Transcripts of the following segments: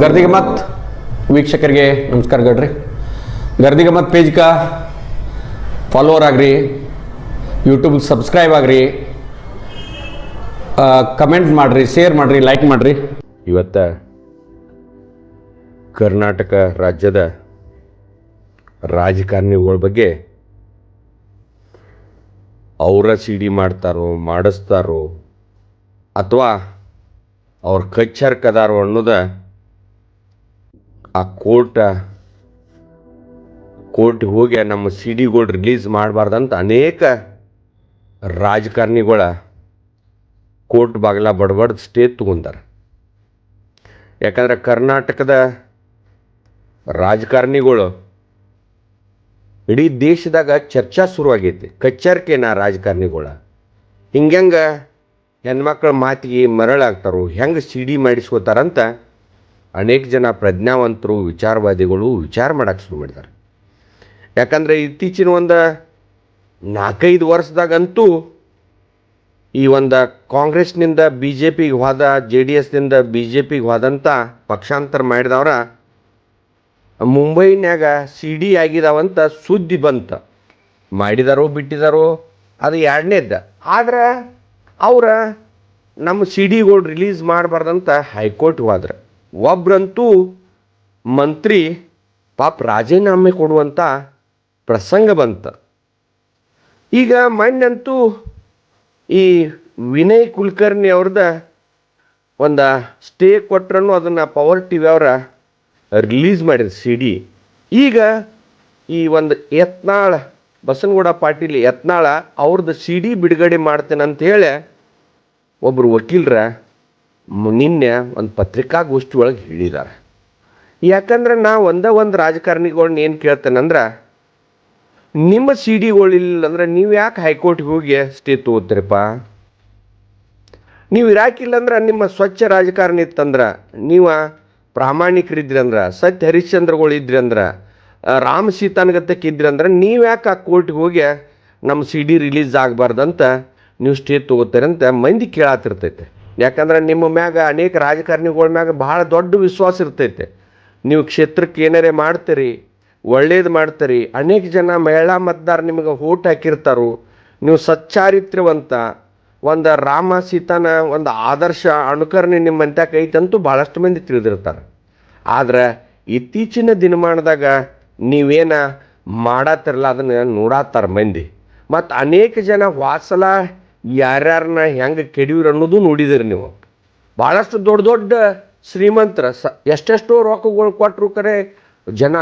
ಗರ್ದಿಗಮತ್ ವೀಕ್ಷಕರಿಗೆ ನಮಸ್ಕಾರ ಗಡ್ರಿ. ಗರ್ದಿಗಮತ್ ಪೇಜ್ಗ ಫಾಲೋವರ್ ಆಗ್ರಿ, ಯೂಟ್ಯೂಬ್ಗೆ ಸಬ್ಸ್ಕ್ರೈಬ್ ಆಗ್ರಿ, ಕಮೆಂಟ್ ಮಾಡಿರಿ, ಶೇರ್ ಮಾಡಿರಿ, ಲೈಕ್ ಮಾಡಿರಿ. ಇವತ್ತು ಕರ್ನಾಟಕ ರಾಜ್ಯದ ರಾಜಕಾರಣಿಗಳ ಬಗ್ಗೆ ಅವರ ಸಿಡಿ ಮಾಡ್ತಾರೋ ಮಾಡಿಸ್ತಾರೋ ಅಥವಾ ಅವ್ರ ಕಚ್ಚರ್ಕದಾರೋ ಅನ್ನೋದು ಆ ಕೋರ್ಟ್ಗೆ ಹೋಗಿ ನಮ್ಮ ಸಿಡಿಗಳು ರಿಲೀಸ್ ಮಾಡಬಾರ್ದಂತ ಅನೇಕ ರಾಜಕಾರಣಿಗಳ ಕೋರ್ಟ್ ಬಾಗಿಲ ಬಡಬಡ್ದು ಸ್ಟೇ ತಗೊಂತಾರೆ. ಯಾಕಂದ್ರೆ ಕರ್ನಾಟಕದ ರಾಜಕಾರಣಿಗಳು ಇಡೀ ದೇಶದಾಗ ಚರ್ಚಾ ಶುರುವಾಗೈತಿ. ಕಚ್ಚರಿಕೆನ ರಾಜಕಾರಣಿಗಳ ಹಿಂಗೆ ಹೆಣ್ಮಕ್ಳ ಮಾತಿಗೆ ಮರಳಾಗ್ತಾರೋ, ಹೆಂಗೆ ಸಿಡಿ ಮಾಡಿಸ್ಕೋತಾರಂತ ಅನೇಕ ಜನ ಪ್ರಜ್ಞಾವಂತರು, ವಿಚಾರವಾದಿಗಳು ವಿಚಾರ ಮಾಡೋಕ್ಕೆ ಶುರು ಮಾಡಿದ್ದಾರೆ. ಯಾಕಂದರೆ ಇತ್ತೀಚಿನ ಒಂದು 4-5 ವರ್ಷದಾಗಂತೂ ಈ ಒಂದು ಕಾಂಗ್ರೆಸ್ನಿಂದ ಬಿ ಜೆ ಪಿಗೆ ಹೋದ, JDSನಿಂದ ಬಿ ಜೆ ಪಿಗೆ ಹೋದಂಥ ಪಕ್ಷಾಂತರ ಮಾಡಿದವ್ರ ಮುಂಬೈನ್ಯಾಗ ಸಿಡಿ ಆಗಿದಾವಂತ ಸುದ್ದಿ ಬಂತ. ಮಾಡಿದಾರೋ ಬಿಟ್ಟಿದಾರೋ ಅದು ಎರಡನೇದ್ದು. ಆದ್ರೆ ಅವ್ರ ನಮ್ಮ ಸಿಡಿಗಳು ರಿಲೀಸ್ ಮಾಡಬಾರ್ದಂತ ಹೈಕೋರ್ಟ್ಗೆ ಹೋದ್ರೆ ಒಬ್ರಂತೂ ಮಂತ್ರಿ ಪಾಪ ರಾಜೀನಾಮೆ ಕೊಡುವಂಥ ಪ್ರಸಂಗ ಬಂತ. ಈಗ ಮೊನ್ನೆಂತೂ ಈ ವಿನಯ್ ಕುಲಕರ್ಣಿ ಅವ್ರದ ಒಂದು ಸ್ಟೇ ಕೊಟ್ರೂ ಅದನ್ನು ಪವರ್ ಟಿವಿ ಅವರ ರಿಲೀಸ್ ಮಾಡಿದ ಸಿಡಿ. ಈಗ ಈ ಒಂದು ಯತ್ನಾಳ, ಬಸನಗೌಡ ಪಾಟೀಲ್ ಯತ್ನಾಳ ಅವ್ರದ್ದು ಸಿಡಿ ಬಿಡುಗಡೆ ಮಾಡ್ತೇನೆ ಹೇಳಿ ಒಬ್ಬರು ವಕೀಲರ ನಿನ್ನೆ ಒಂದು ಪತ್ರಿಕಾಗೋಷ್ಠಿ ಒಳಗೆ ಹೇಳಿದ್ದಾರೆ. ಯಾಕಂದ್ರೆ ನಾ ಒಂದು ರಾಜಕಾರಣಿಗಳ್ನ ಏನು ಕೇಳ್ತೇನೆಂದ್ರೆ, ನಿಮ್ಮ ಸಿಡಿಗಳಿಲ್ಲ ಅಂದ್ರೆ ನೀವು ಯಾಕೆ ಹೈಕೋರ್ಟ್ಗೆ ಹೋಗಿ ಸ್ಟೇ ತಗೋತೀರಪ್ಪ? ನೀವು ಇರಾಕಿಲ್ಲಂದ್ರೆ ನಿಮ್ಮ ಸ್ವಚ್ಛ ರಾಜಕಾರಣಿ ಇತ್ತಂದ್ರೆ, ನೀವು ಪ್ರಾಮಾಣಿಕರಿದ್ರಿ ಅಂದ್ರೆ, ಸತ್ಯ ಹರಿಶ್ಚಂದ್ರಗಳು ಇದ್ರಿ ಅಂದ್ರೆ, ರಾಮ ಸೀತಾನಗತಕ್ಕೆ ಇದ್ರಿ ಅಂದ್ರೆ, ನೀವು ಯಾಕೆ ಆ ಕೋರ್ಟ್ಗೆ ಹೋಗಿ ನಮ್ಮ ಸಿಡಿ ರಿಲೀಸ್ ಆಗಬಾರ್ದಂತ ನೀವು ಸ್ಟೇ ತೊಗೋತೀರಂತ ಮಂದಿ ಕೇಳತ್ತಿರ್ತೈತೆ. ಯಾಕಂದ್ರೆ ನಿಮ್ಮ ಮ್ಯಾಗ ಅನೇಕ ರಾಜಕಾರಣಿಗಳ ಮ್ಯಾಗ ಭಾಳ ದೊಡ್ಡ ವಿಶ್ವಾಸ ಇರ್ತೈತೆ. ನೀವು ಕ್ಷೇತ್ರಕ್ಕೆ ಏನಾರೇ ಮಾಡ್ತೀರಿ, ಒಳ್ಳೇದು ಮಾಡ್ತೀರಿ, ಅನೇಕ ಜನ ಮಹಿಳಾ ಮತದಾರ ನಿಮಗೆ ಓಟ್ ಹಾಕಿರ್ತಾರೋ, ನೀವು ಸಚ್ಚಾರಿತ್ರ್ಯವಂತ ಒಂದು ರಾಮ ಸೀತಾನ ಒಂದು ಆದರ್ಶ ಅನುಕರಣೆ ನಿಮ್ಮ ಮಂತ್ಯಾಕ ಐತಂತೂ ಭಾಳಷ್ಟು ಮಂದಿ ತಿಳಿದಿರ್ತಾರೆ. ಆದ್ರೆ ಇತ್ತೀಚಿನ ದಿನಮಾನದಾಗ ನೀವೇನ ಮಾಡತ್ತಿರಲ್ಲ ಅದನ್ನು ನೋಡತ್ತಾರ ಮಂದಿ. ಮತ್ತು ಅನೇಕ ಜನ ವಾಸಲ ಯಾರ್ಯಾರನ್ನ ಹೆಂಗೆ ಕೆಡವ್ರು ಅನ್ನೋದು ನೋಡಿದಿರಿ ನೀವು. ಭಾಳಷ್ಟು ದೊಡ್ಡ ದೊಡ್ಡ ಶ್ರೀಮಂತರ ಎಷ್ಟೆಷ್ಟೋ ರೊಕ್ಕಗಳು ಕೊಟ್ಟರು ಕರೆ ಜನ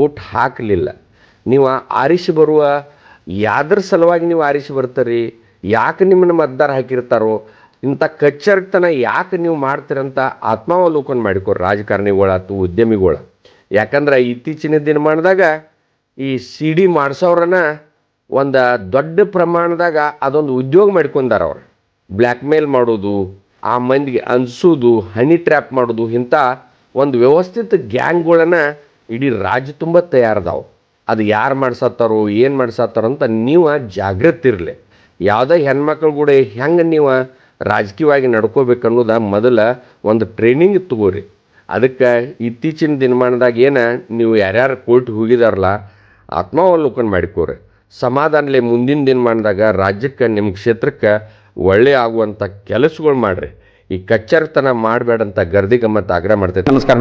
ಓಟ್ ಹಾಕಲಿಲ್ಲ. ನೀವು ಆರಿಸಿ ಬರುವ ಯಾವ್ದ್ರ ಸಲುವಾಗಿ ನೀವು ಆರಿಸಿ ಬರ್ತೀರಿ, ಯಾಕೆ ನಿಮ್ಮನ್ನು ಮತದಾರ ಹಾಕಿರ್ತಾರೋ, ಇಂಥ ಕಚ್ಚರ್ತನ ಯಾಕೆ ನೀವು ಮಾಡ್ತೀರಂತ ಆತ್ಮಾವಲೋಕನ ಮಾಡಿಕೊಡ್ರಿ ರಾಜಕಾರಣಿಗಳಾತು, ಉದ್ಯಮಿಗಳು. ಯಾಕಂದ್ರೆ ಇತ್ತೀಚಿನ ದಿನಮಾನದಾಗ ಈ ಸಿಡಿ ಮಾಡಿಸೋರನ್ನ ಒಂದು ದೊಡ್ಡ ಪ್ರಮಾಣದಾಗ ಅದೊಂದು ಉದ್ಯೋಗ ಮಾಡ್ಕೊಂಡಾರ. ಅವ್ರು ಬ್ಲ್ಯಾಕ್ ಮೇಲ್ ಮಾಡೋದು, ಆ ಮಂದಿಗೆ ಅನ್ಸೋದು, ಹನಿ ಟ್ರ್ಯಾಪ್ ಮಾಡೋದು, ಇಂಥ ಒಂದು ವ್ಯವಸ್ಥಿತ ಗ್ಯಾಂಗ್ಗಳನ್ನು ಇಡೀ ರಾಜ್ಯ ತುಂಬ ತಯಾರದಾವು. ಅದು ಯಾರು ಮಾಡ್ಸತ್ತಾರೋ, ಏನು ಮಾಡ್ಸತ್ತಾರೋ ಅಂತ ನೀವು ಜಾಗೃತಿ ಇರಲಿ. ಯಾವುದೇ ಹೆಣ್ಮಕ್ಳು ಕೂಡ ಹೆಂಗೆ ನೀವು ರಾಜಕೀಯವಾಗಿ ನಡ್ಕೋಬೇಕು ಅನ್ನೋದು ಮೊದಲ ಒಂದು ಟ್ರೈನಿಂಗ್ ತಗೋರಿ. ಅದಕ್ಕೆ ಇತ್ತೀಚಿನ ದಿನಮಾನದಾಗ ನೀವು ಯಾರ್ಯಾರು ಕೋರ್ಟ್ಗೆ ಹೋಗಿದಾರಲ್ಲ ಆತ್ಮಾವಲೋಕನ ಮಾಡಿಕೋರಿ. ಸಮಾಧಾನಲೆ ಮುಂದಿನ ದಿನಮಾನದಾಗ ರಾಜ್ಯಕ್ಕೆ, ನಿಮ್ಮ ಕ್ಷೇತ್ರಕ್ಕೆ ಒಳ್ಳೆ ಆಗುವಂಥ ಕೆಲಸಗಳು ಮಾಡಿರಿ. ಈ ಕಚ್ಚರ್ತನ ಮಾಡಬೇಡಂತ ಗರ್ದಿಗಮ್ಮತ್ತು ಆಗ್ರಹ ಮಾಡ್ತೈತೆ. ನಮಸ್ಕಾರ.